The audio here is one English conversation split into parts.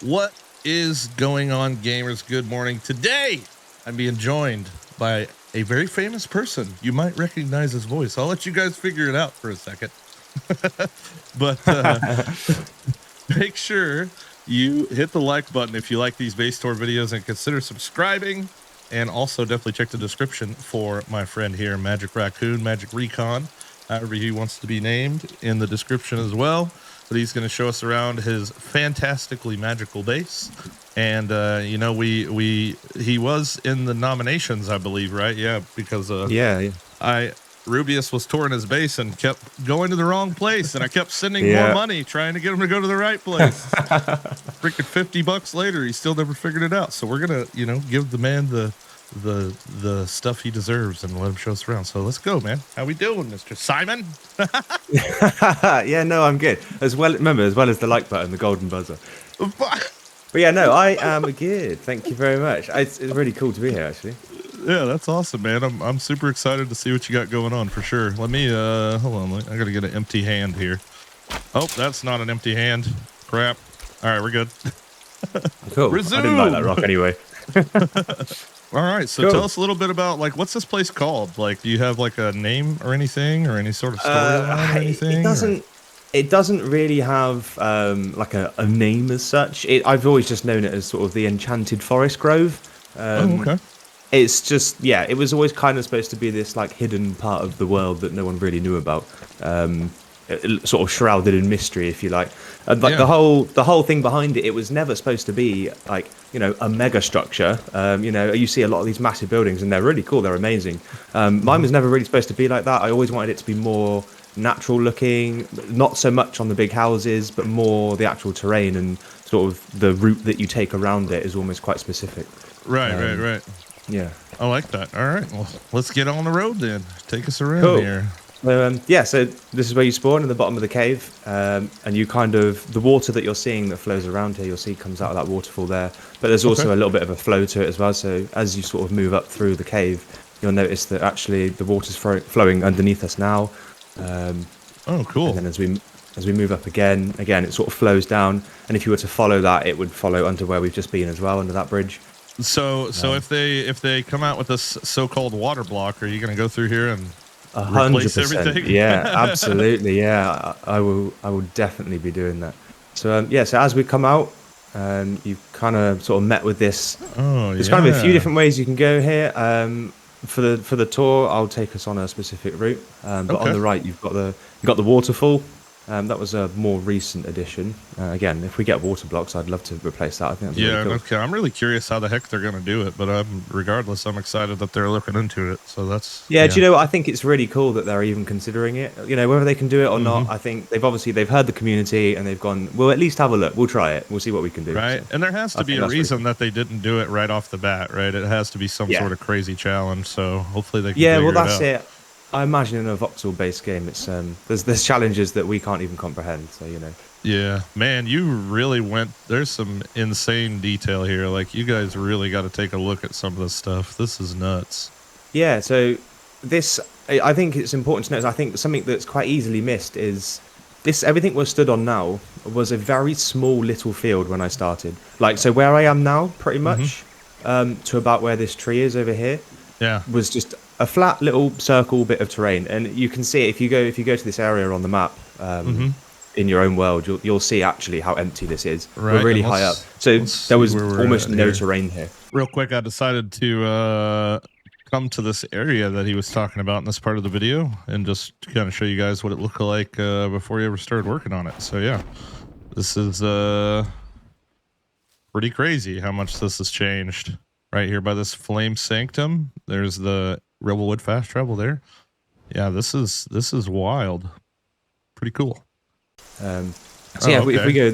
What is going on, gamers? Good morning. Today, I'm being joined by a very famous person. You might recognize his voice. I'll let you guys figure it out for a second. But make sure you hit the like button if you like these base tour videos and consider subscribing. And also definitely check the description for my friend here, MagicRacoon, MagicRacon, however he wants to be named, in the description as well. But he's going to show us around his fantastically magical base. And you know, he was in the nominations, I believe, right? Yeah, because Rubius was touring his base and kept going to the wrong place, and I kept sending more money trying to get him to go to the right place. Freaking $50 later, he still never figured it out. So we're gonna, you know, give the man the stuff he deserves and let him show us around. So let's go, man. How we doing, Mr. Simon? Yeah, no, I'm good. As well, remember, as well as the like button, the golden buzzer. But yeah, no, I am good. Thank you very much. It's really cool to be here, actually. Yeah, that's awesome, man. I'm super excited to see what you got going on for sure. Let me hold on. I gotta get an empty hand here. Oh, that's not an empty hand. Crap. All right, we're good. Cool. Resume. I didn't like that rock anyway. All right, so tell us a little bit about, like, what's this place called? Like, do you have like a name or anything, or any sort of storyline or anything? It doesn't really have like a name as such. I've always just known it as sort of the Enchanted Forest Grove. Okay. It's just, yeah, it was always kind of supposed to be this like hidden part of the world that no one really knew about. Sort of shrouded in mystery, if you like. And like the whole thing behind it, it was never supposed to be like, you know, a mega structure. You know, you see a lot of these massive buildings and they're really cool, they're amazing. Mine was never really supposed to be like that. I always wanted it to be more natural looking, not so much on the big houses, but more the actual terrain, and sort of the route that you take around it is almost quite specific. Right. Yeah. I like that. All right. Well, let's get on the road then. Take us around here. So this is where you spawn in the bottom of the cave, and you kind of, the water that you're seeing that flows around here, you'll see comes out of that waterfall there. But there's also a little bit of a flow to it as well. So as you sort of move up through the cave, you'll notice that actually the water's flowing underneath us now. Oh, cool. And then as we move up again, it sort of flows down. And if you were to follow that, it would follow under where we've just been as well, under that bridge. So if they come out with this so-called water block, are you going to go through here and replace 100%. everything? Yeah, absolutely. Yeah, I will definitely be doing that. So so as we come out, you've kind of sort of met with this. There's kind of a few different ways you can go here. For the tour, I'll take us on a specific route. But on the right, you've got the waterfall. That was a more recent addition. Again, if we get water blocks, I'd love to replace that. I think that's really cool. Okay. I'm really curious how the heck they're going to do it, but regardless, I'm excited that they're looking into it. So that's do you know what? I think it's really cool that they're even considering it. You know, whether they can do it or not, I think they've heard the community and they've gone, we'll at least have a look. We'll try it. We'll see what we can do. Right, so, and there has to be a reason that they didn't do it right off the bat, right? It has to be some sort of crazy challenge. So hopefully they can. Yeah, well, that's it. I imagine in a voxel-based game, it's there's challenges that we can't even comprehend. So you know. Yeah, man, you really went. There's some insane detail here. Like, you guys really got to take a look at some of this stuff. This is nuts. Yeah. So this, I think it's important to notice. I think something that's quite easily missed is this. Everything we're stood on now was a very small little field when I started. Like, so where I am now, pretty much, to about where this tree is over here. Yeah. Was just a flat little circle bit of terrain, and you can see it if you go to this area on the map in your own world, you'll see actually how empty this is. Right. We're really high up, so there was almost no terrain here. Real quick, I decided to come to this area that he was talking about in this part of the video and just kind of show you guys what it looked like before you ever started working on it. So yeah, this is pretty crazy how much this has changed. Right here by this Flame Sanctum, there's the Rebelwood fast travel there. Yeah, this is wild. Pretty cool. If we go,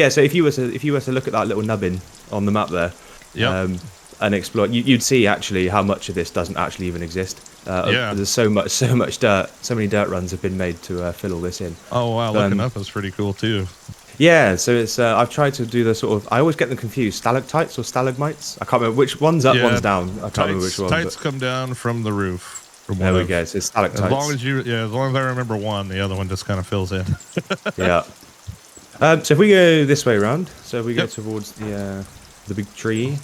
So if you were to look at that little nubbin on the map there, and explore, you'd see actually how much of this doesn't actually even exist. There's so much dirt. So many dirt runs have been made to fill all this in. Oh wow, looking up is pretty cool too. Yeah, so it's I've tried to do the sort of, I always get them confused, stalactites or stalagmites. I can't remember which one's up, one's down. I can't remember which one. Tights come down from the roof. There we go. So it's stalactites. As long as I remember one, the other one just kind of fills in. Yeah. So if we go this way around, so if we go towards the big tree,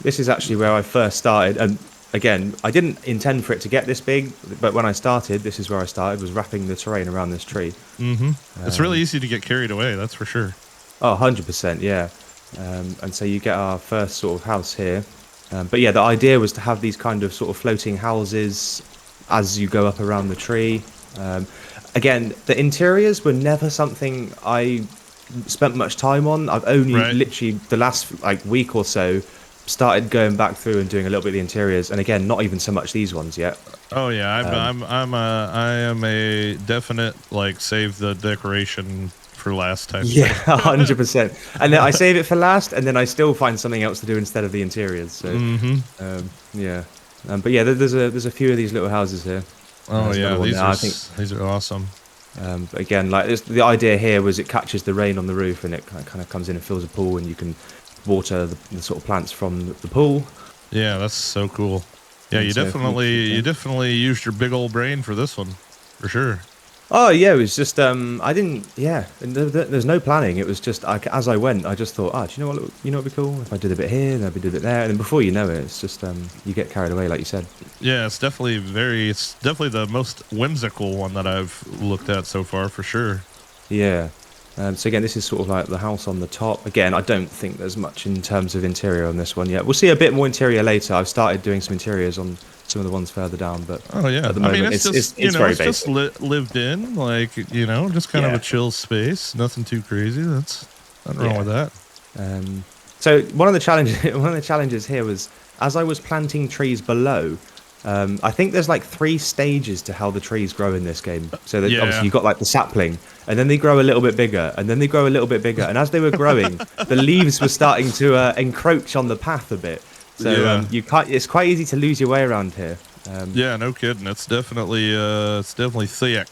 this is actually where I first started. And again, I didn't intend for it to get this big, but when I started, this is where I started, was wrapping the terrain around this tree. It's really easy to get carried away, that's for sure. Oh, 100%, yeah. And so you get our first sort of house here. But yeah, the idea was to have these kind of sort of floating houses as you go up around the tree. Again, the interiors were never something I spent much time on. I've only literally the last like week or so started going back through and doing a little bit of the interiors, and again, not even so much these ones yet. Oh yeah, I am a definite like save the decoration for last time. Yeah, 100%. And then I save it for last, and then I still find something else to do instead of the interiors. So yeah, but yeah, there's a few of these little houses here. Oh yeah, these are awesome. But again, like the idea here was it catches the rain on the roof and it kind of comes in and fills a pool, and you can water the sort of plants from the pool. Yeah, that's so cool. Yeah, you definitely used your big old brain for this one, for sure. Oh yeah, it was just I didn't there's no planning. It was just as I went, I just thought, do you know what'd be cool if I did a bit here, then I did a bit there, and then before you know it, it's just you get carried away, like you said. Yeah, it's definitely the most whimsical one that I've looked at so far, for sure. Yeah. So again, this is sort of like the house on the top. Again, I don't think there's much in terms of interior on this one yet. We'll see a bit more interior later. I've started doing some interiors on some of the ones further down, but oh yeah, at the moment, it's very basic. Just lived in, like just kind of a chill space. Nothing too crazy. That's nothing wrong with that. So one of the challenges here was as I was planting trees below. I think there's like 3 stages to how the trees grow in this game. So obviously you've got like the sapling, and then they grow a little bit bigger, and then they grow a little bit bigger. And as they were growing, the leaves were starting to encroach on the path a bit. So it's quite easy to lose your way around here. Yeah, no kidding. It's definitely thick.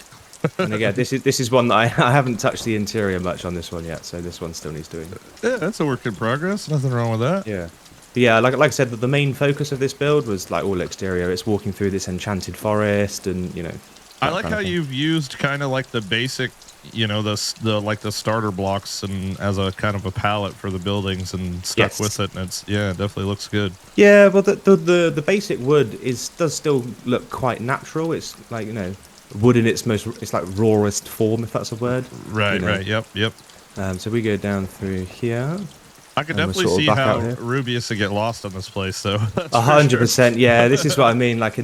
And again, this is one that I haven't touched the interior much on this one yet. So this one still needs doing. Yeah, that's a work in progress. Nothing wrong with that. Yeah. But yeah, like I said, the main focus of this build was like all exterior. It's walking through this enchanted forest, and I like how you've used kind of like the basic, the starter blocks and as a kind of a palette for the buildings and stuck with it, and it definitely looks good. Yeah, well, the basic wood does still look quite natural. It's like wood in it's like rawest form, if that's a word. Right. Yep. So we go down through here. I could definitely see how Rubius would get lost on this place, though. 100%. Yeah, this is what I mean. Like,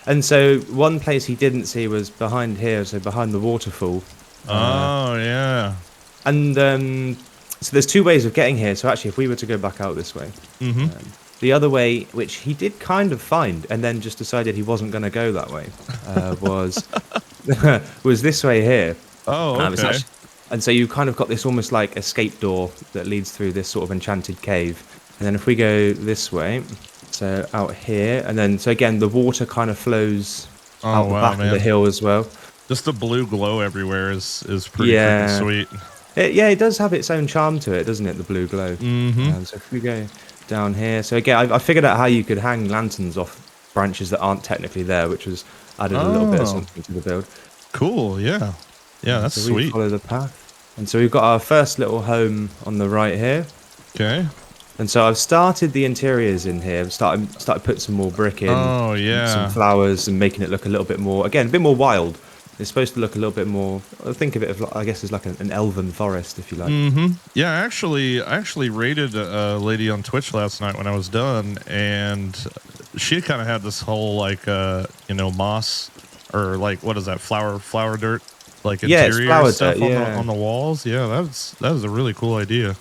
and so one place he didn't see was behind here, so behind the waterfall. Oh yeah. And so there's 2 ways of getting here. So actually, if we were to go back out this way, the other way, which he did kind of find, and then just decided he wasn't going to go that way, was this way here. Oh, okay. And so you kind of got this almost like escape door that leads through this sort of enchanted cave. And then if we go this way, so out here, and then so again the water kind of flows out the back of the hill as well. Just the blue glow everywhere is pretty freaking sweet. It does have its own charm to it, doesn't it? The blue glow. So if we go down here, so again I figured out how you could hang lanterns off branches that aren't technically there, which was added a little bit of something to the build. Cool, yeah. Yeah, that's so we sweet. Follow the path. And so we've got our first little home on the right here. Okay. And so I've started the interiors in here. I've started putting some more brick in. Oh, yeah. Some flowers and making it look a little bit more, again, a bit more wild. It's supposed to look a little bit more, think of it, I guess, as like an elven forest, if you like. Yeah, I actually raided a lady on Twitch last night when I was done, and she kind of had this whole, like, moss, or like, what is that, flower dirt? Like interior stuff on the walls. Yeah, that was a really cool idea.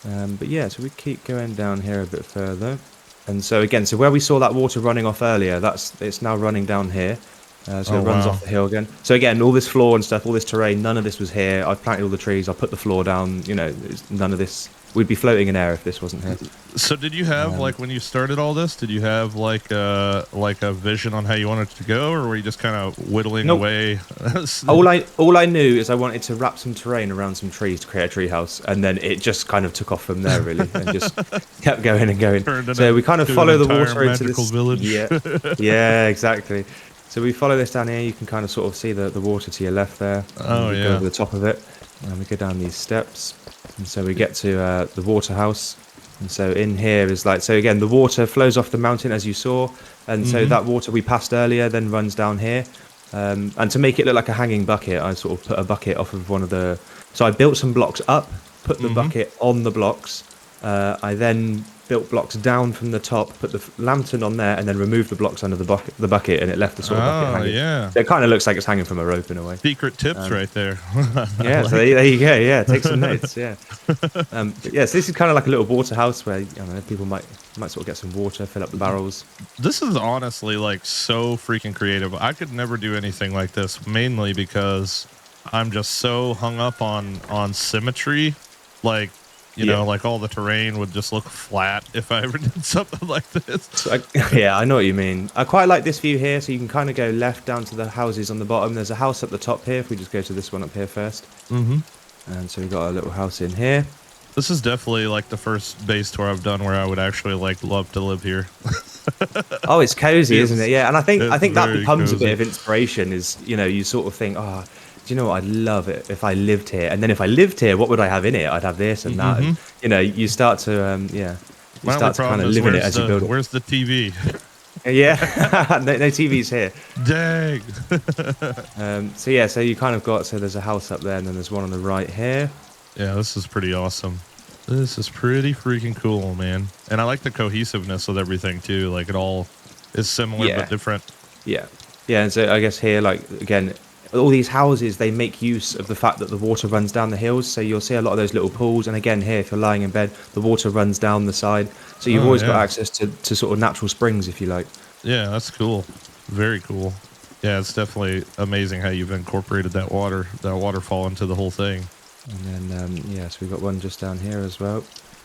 But yeah, so we keep going down here a bit further, and so again, so where we saw that water running off earlier, it's now running down here. So it runs off the hill again. So again, all this floor and stuff, all this terrain, none of this was here. I've planted all the trees. I put the floor down. None of this. We'd be floating in air if this wasn't here. So did you have like when you started all this? Did you have like a vision on how you wanted it to go, or were you just kind of whittling away? all I knew is I wanted to wrap some terrain around some trees to create a tree house, and then it just kind of took off from there really, and just kept going and going. So we kind of follow the water into this village. Yeah, exactly. So we follow this down here. You can kind of sort of see the water to your left there. Oh, we go over the top of it, and we go down these steps. And so we get to the water house. And so in here is like, so again, the water flows off the mountain as you saw. And so that water we passed earlier then runs down here. And to make it look like a hanging bucket, I sort of put a bucket off of one of the... So I built some blocks up, put the bucket on the blocks. I then built blocks down from the top, put the lantern on there, and then removed the blocks under the bucket, and it left the sort of bucket hanging. Yeah. So it kind of looks like it's hanging from a rope in a way. Secret tips right there. Yeah, so there you go. Yeah, take some notes. Yeah. So this is kind of like a little water house where people might sort of get some water, fill up the barrels. This is honestly like so freaking creative. I could never do anything like this, mainly because I'm just so hung up on symmetry. Like, you know, like all the terrain would just look flat if I ever did something like this. So yeah, I know what you mean. I quite like this view here, so you can kind of go left down to the houses on the bottom. There's a house up the top here, if we just go to this one up here first. And so we've got a little house in here. This is definitely like the first base tour I've done where I would actually like love to live here. Oh, it's cozy, isn't it? Yeah, and I think that becomes cozy. a bit of inspiration. Is, you know, you sort of think, oh, do you know what? I'd love it if I lived here. And then if I lived here, what would I have in it? I'd have this and that. And, you know, you start to you start to kind of live in it as you build it. Where's the TV? Yeah, no TVs here. Dang. So you kind of got, so there's a house up there and then there's one on the right here. Yeah, this is pretty awesome. This is pretty freaking cool, man. And I like the cohesiveness of everything too. Like it all is similar but different. Yeah. Yeah, and so I guess here, like, again, all these houses, they make use of the fact that the water runs down the hills. So you'll see a lot of those little pools. And again, here, if you're lying in bed, the water runs down the side. So you've always got access to sort of natural springs, if you like. Yeah, that's cool. Very cool. Yeah, it's definitely amazing how you've incorporated that waterfall into the whole thing. And then, so we've got one just down here as well.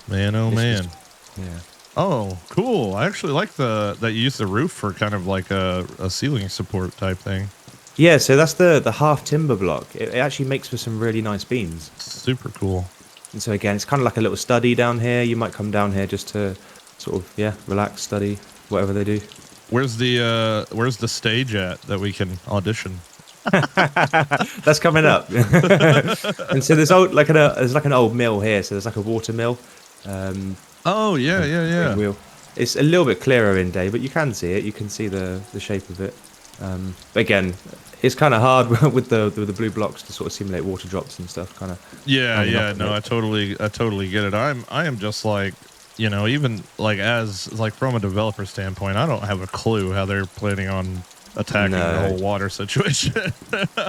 Man, oh man. Yeah. Oh, cool. I actually like that you use the roof for kind of like a ceiling support type thing. Yeah, so that's the half timber block. It actually makes for some really nice beams. Super cool. And so again, it's kind of like a little study down here. You might come down here just to sort of, relax, study, whatever they do. Where's the stage at that we can audition? That's coming up. And so there's an old mill here. So there's like a water mill. Oh yeah. Wheel. It's a little bit clearer in day, but you can see it. You can see the shape of it. But again, it's kind of hard with the blue blocks to sort of simulate water drops and stuff. Kind of. Yeah. No, I totally get it. I am just like, you know, even like from a developer standpoint, I don't have a clue how they're planning on attacking the whole water situation.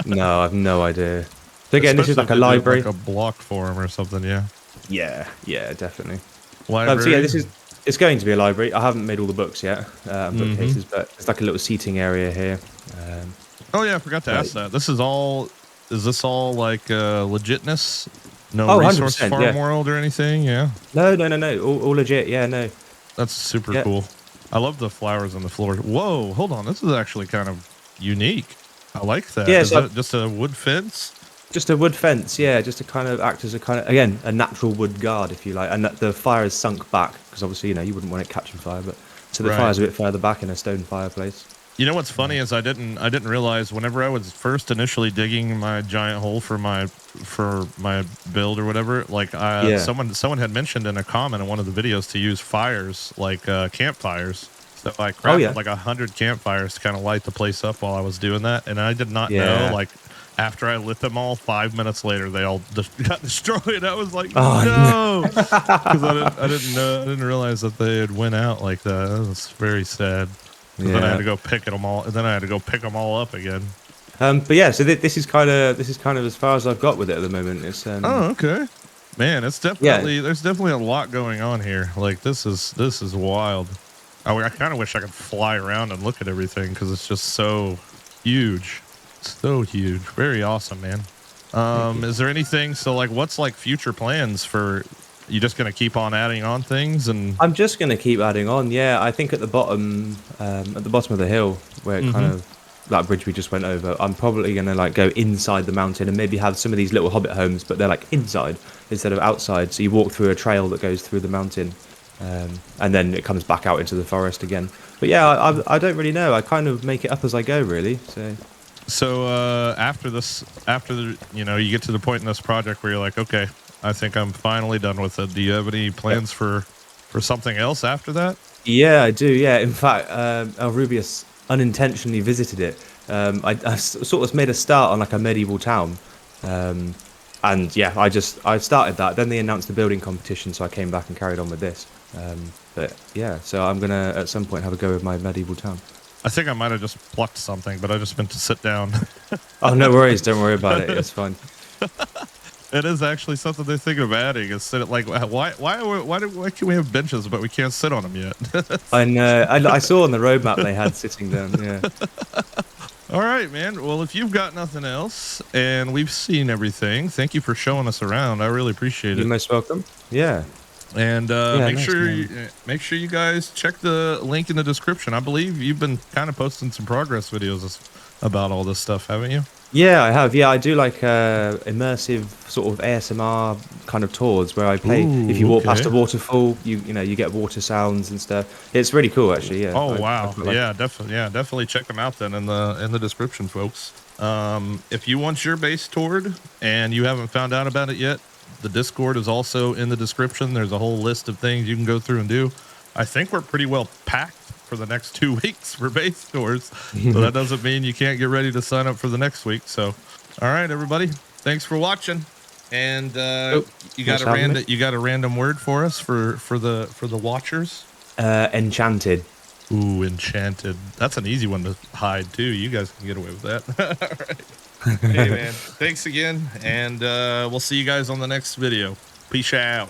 No, I have no idea. So again, this is like a library, like a block form or something. Yeah. Yeah, definitely. Library. So it's going to be a library. I haven't made all the books yet, bookcases, but it's like a little seating area here. Oh yeah, I forgot to ask that. Is this all like legitness? No resource farm world or anything? Yeah. No. All legit. Yeah, no. That's super cool. I love the flowers on the floor. Whoa, hold on. This is actually kind of unique. I like that. Yeah, is that just a wood fence? Just a wood fence, yeah, just to kind of act as a natural wood guard, if you like. And the fire is sunk back, because obviously, you know, you wouldn't want it catching fire, but so the fire's a bit further back in a stone fireplace. You know what's funny is I didn't realize whenever I was first initially digging my giant hole for my build or whatever, like someone had mentioned in a comment in one of the videos to use fires like campfires. So I crafted like 100 campfires to kind of light the place up while I was doing that, and I did not know, like, after I lit them all, 5 minutes later they all got destroyed. I was like, no, because I didn't realize that they had went out like that. That was very sad. Yeah. Then I had to go pick them all, and then I had to go pick them all up again. But yeah, so this is kind of as far as I've got with it at the moment. It's oh, okay, man, it's definitely there's definitely a lot going on here. Like this is wild. I kind of wish I could fly around and look at everything because it's just so huge, so huge. Very awesome, man. Is there anything? So like, what's like future plans for? You just gonna keep on adding on things, and I'm just gonna keep adding on. Yeah, I think at the bottom of the hill where it kind of that bridge we just went over, I'm probably gonna like go inside the mountain and maybe have some of these little hobbit homes, but they're like inside instead of outside. So you walk through a trail that goes through the mountain, and then it comes back out into the forest again. But yeah, I don't really know. I kind of make it up as I go, really. So after you get to the point in this project where you're like, okay, I think I'm finally done with it. Do you have any plans for something else after that? Yeah, I do. Yeah, in fact, Rubius unintentionally visited it. I sort of made a start on like a medieval town, and yeah, I started that. Then they announced the building competition, so I came back and carried on with this. But yeah, so I'm gonna at some point have a go with my medieval town. I think I might have just plucked something, but I just meant to sit down. Oh, no worries. Don't worry about it. It's fine. It is actually something they're thinking of adding. Is sit like why can we have benches but we can't sit on them yet? I know. I saw on the roadmap they had sitting down. Yeah. All right, man. Well, if you've got nothing else and we've seen everything, thank you for showing us around. I really appreciate it. You're most welcome. Yeah. And make nice, sure you guys check the link in the description. I believe you've been kind of posting some progress videos about all this stuff, haven't you? Yeah, I have. Yeah, I do like immersive sort of ASMR kind of tours where I play. Ooh, if you walk okay. past a waterfall, you know you get water sounds and stuff. It's really cool, actually. Yeah. Oh wow. I Definitely check them out then in the description, folks. If you want your base toured and you haven't found out about it yet, the Discord is also in the description. There's a whole list of things you can go through and do. I think we're pretty well packed for the next 2 weeks for base tours. So that doesn't mean you can't get ready to sign up for the next week. So, all right, everybody, thanks for watching. And you got a random word for us for the watchers. Enchanted. Ooh, Enchanted. That's an easy one to hide too. You guys can get away with that. All right. Hey man, thanks again, and we'll see you guys on the next video. Peace out.